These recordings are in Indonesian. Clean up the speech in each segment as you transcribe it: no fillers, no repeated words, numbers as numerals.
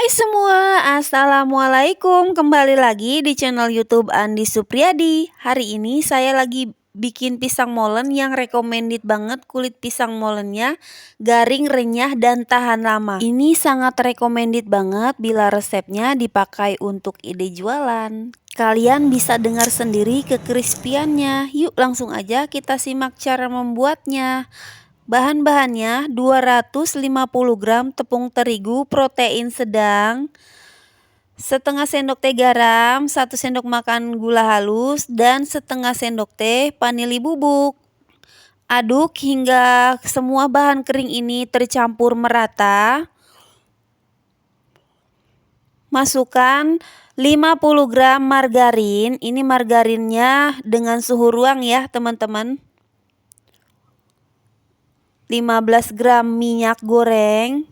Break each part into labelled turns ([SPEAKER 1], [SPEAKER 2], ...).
[SPEAKER 1] Hai semua, assalamualaikum. Kembali lagi di channel YouTube Andi Supriyadi. Hari ini saya lagi bikin pisang molen yang recommended banget. Kulit pisang molennya garing, renyah, dan tahan lama. Ini sangat recommended banget bila resepnya dipakai untuk ide jualan. Kalian bisa dengar sendiri kekrispiannya. Yuk langsung aja kita simak cara membuatnya. Bahan-bahannya 250 gram tepung terigu protein sedang, setengah sendok teh garam, 1 sendok makan gula halus, dan setengah sendok teh vanili bubuk. Aduk hingga semua bahan kering ini tercampur merata. Masukkan 50 gram margarin, ini margarinnya dengan suhu ruang ya teman-teman. 15 gram minyak goreng.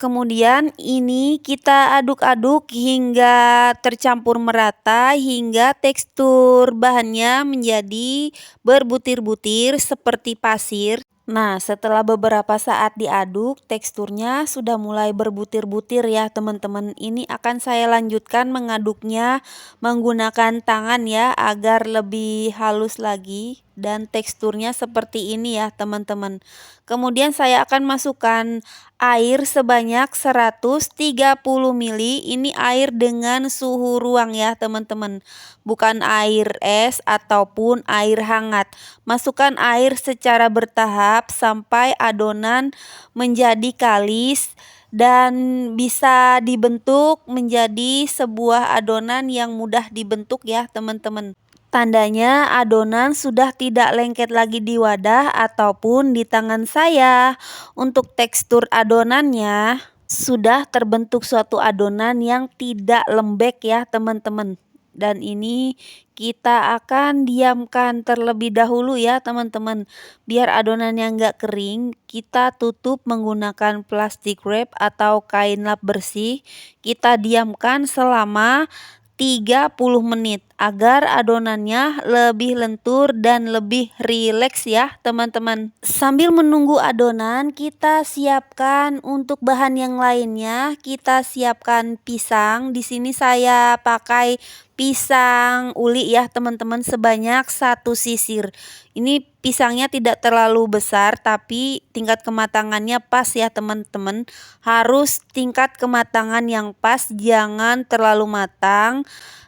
[SPEAKER 1] Kemudian ini kita aduk-aduk hingga tercampur merata, hingga tekstur bahannya menjadi berbutir-butir seperti pasir. Nah, setelah beberapa saat diaduk, teksturnya sudah mulai berbutir-butir ya teman-teman. Ini akan saya lanjutkan mengaduknya menggunakan tangan ya, agar lebih halus lagi dan teksturnya seperti ini ya teman-teman. Kemudian saya akan masukkan air sebanyak 130 ml. Ini air dengan suhu ruang ya teman-teman, bukan air es ataupun air hangat. Masukkan air secara bertahap sampai adonan menjadi kalis dan bisa dibentuk menjadi sebuah adonan yang mudah dibentuk ya teman-teman. Tandanya adonan sudah tidak lengket lagi di wadah ataupun di tangan saya. Untuk tekstur adonannya sudah terbentuk suatu adonan yang tidak lembek ya teman-teman. Dan ini kita akan diamkan terlebih dahulu ya teman-teman. Biar adonannya nggak kering, kita tutup menggunakan plastik wrap atau kain lap bersih. Kita diamkan selama 30 menit agar adonannya lebih lentur dan lebih rileks ya teman-teman. Sambil menunggu adonan, kita siapkan untuk bahan yang lainnya. Kita siapkan pisang. Di sini saya pakai pisang uli ya teman-teman, sebanyak 1 sisir. Ini pisangnya tidak terlalu besar tapi tingkat kematangannya pas ya teman-teman. Harus tingkat kematangan yang pas, jangan terlalu matang,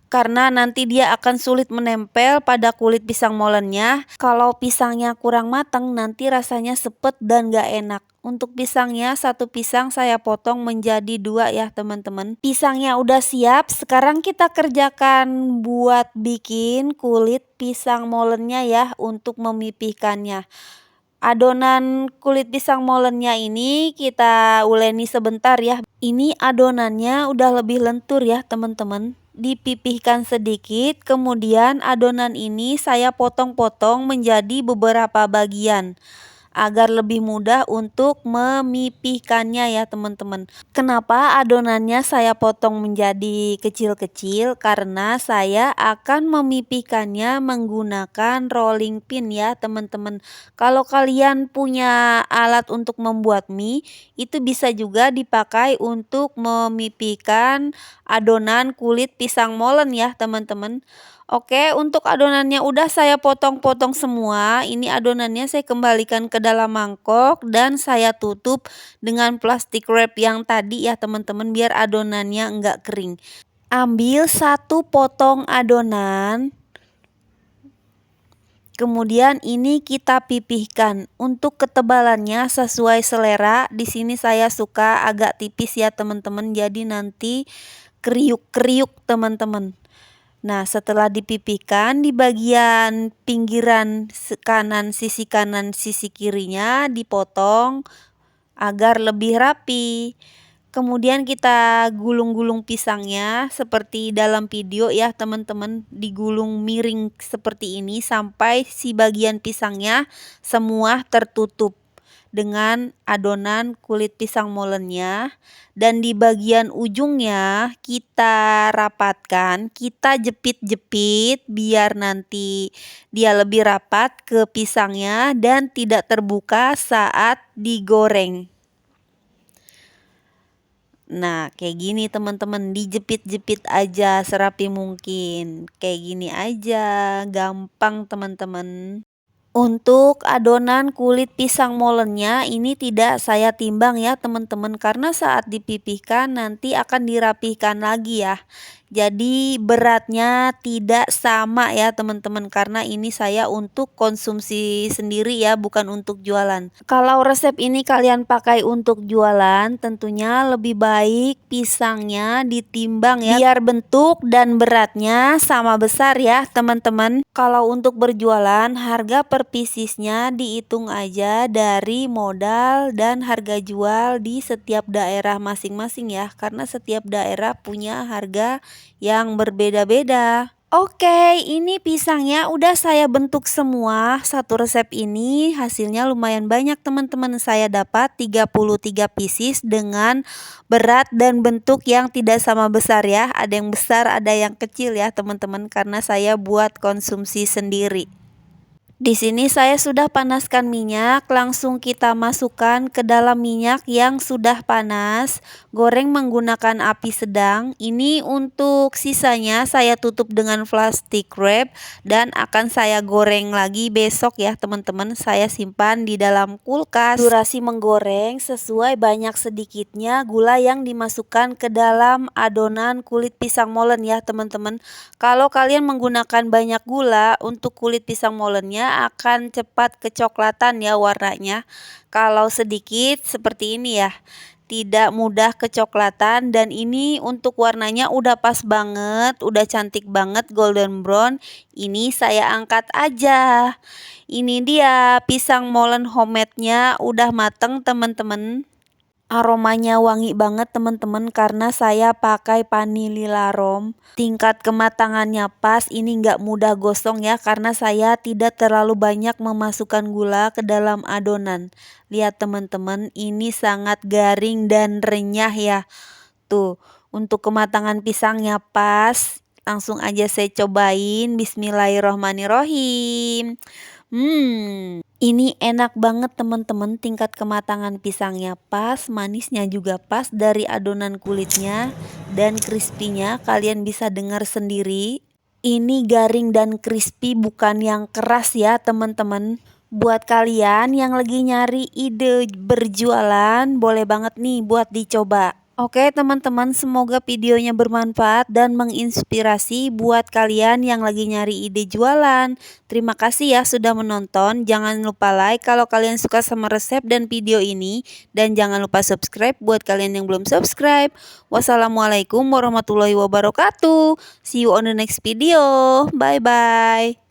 [SPEAKER 1] karena nanti dia akan sulit menempel pada kulit pisang molennya. Kalau pisangnya kurang matang nanti rasanya sepet dan gak enak. Untuk pisangnya, 1 pisang saya potong menjadi 2 ya teman-teman. Pisangnya udah siap, sekarang kita kerjakan buat bikin kulit pisang molennya ya untuk memipihkannya. Adonan kulit pisang molennya ini kita uleni sebentar ya. Ini adonannya udah lebih lentur ya teman-teman. Dipipihkan sedikit, kemudian adonan ini saya potong-potong menjadi beberapa bagian agar lebih mudah untuk memipihkannya ya teman-teman. Kenapa adonannya saya potong menjadi kecil-kecil? Karena saya akan memipihkannya menggunakan rolling pin ya teman-teman. Kalau kalian punya alat untuk membuat mie, itu bisa juga dipakai untuk memipihkan adonan kulit pisang molen ya teman-teman. Oke, untuk adonannya udah saya potong-potong semua. Ini adonannya saya kembalikan ke dalam mangkok dan saya tutup dengan plastik wrap yang tadi ya teman-teman, biar adonannya enggak kering. Ambil 1 potong adonan. Kemudian ini kita pipihkan. Untuk ketebalannya sesuai selera. Di sini saya suka agak tipis ya teman-teman. Jadi nanti kriuk-kriuk teman-teman. Nah, setelah dipipihkan di bagian pinggiran kanan, sisi kirinya dipotong agar lebih rapi. Kemudian kita gulung-gulung pisangnya seperti dalam video ya teman-teman, digulung miring seperti ini sampai si bagian pisangnya semua tertutup dengan adonan kulit pisang molennya. Dan di bagian ujungnya kita rapatkan, kita jepit-jepit biar nanti dia lebih rapat ke pisangnya dan tidak terbuka saat digoreng. Nah, kayak gini teman-teman, dijepit-jepit aja serapi mungkin. Kayak gini aja, gampang teman-teman. Untuk adonan kulit pisang molennya ini tidak saya timbang ya teman-teman, karena saat dipipihkan nanti akan dirapihkan lagi ya. Jadi beratnya tidak sama ya teman-teman, karena ini saya untuk konsumsi sendiri ya, bukan untuk jualan. Kalau resep ini kalian pakai untuk jualan, tentunya lebih baik pisangnya ditimbang ya, biar bentuk dan beratnya sama besar ya teman-teman. Kalau untuk berjualan, harga per piecesnya dihitung aja dari modal dan harga jual di setiap daerah masing-masing ya, karena setiap daerah punya harga yang berbeda-beda. Oke, ini pisangnya udah saya bentuk semua. Satu resep ini hasilnya lumayan banyak teman-teman. Saya dapat 33 pieces dengan berat dan bentuk yang tidak sama besar ya. Ada yang besar, ada yang kecil ya teman-teman, karena saya buat konsumsi sendiri. Di sini saya sudah panaskan minyak, langsung kita masukkan ke dalam minyak yang sudah panas. Goreng menggunakan api sedang. Ini untuk sisanya saya tutup dengan plastik wrap dan akan saya goreng lagi besok ya teman-teman. Saya simpan di dalam kulkas. Durasi menggoreng sesuai banyak sedikitnya gula yang dimasukkan ke dalam adonan kulit pisang molen ya teman-teman. Kalau kalian menggunakan banyak gula untuk kulit pisang molennya akan cepat kecoklatan ya warnanya. Kalau sedikit seperti ini ya, tidak mudah kecoklatan, dan ini untuk warnanya udah pas banget, udah cantik banget golden brown. Ini saya angkat aja. Ini dia pisang molen homemade-nya udah mateng teman-teman. Aromanya wangi banget teman-teman, karena saya pakai vanilla rom. Tingkat kematangannya pas, ini nggak mudah gosong ya, karena saya tidak terlalu banyak memasukkan gula ke dalam adonan. Lihat teman-teman, ini sangat garing dan renyah ya. Tuh, untuk kematangan pisangnya pas. Langsung aja saya cobain. Bismillahirrohmanirrohim. Ini enak banget teman-teman, tingkat kematangan pisangnya pas, manisnya juga pas dari adonan kulitnya, dan crispy-nya kalian bisa dengar sendiri. Ini garing dan crispy, bukan yang keras ya teman-teman. Buat kalian yang lagi nyari ide berjualan, boleh banget nih buat dicoba. Oke teman-teman, semoga videonya bermanfaat dan menginspirasi buat kalian yang lagi nyari ide jualan. Terima kasih ya sudah menonton. Jangan lupa like kalau kalian suka sama resep dan video ini. Dan jangan lupa subscribe buat kalian yang belum subscribe. Wassalamualaikum warahmatullahi wabarakatuh. See you on the next video. Bye-bye.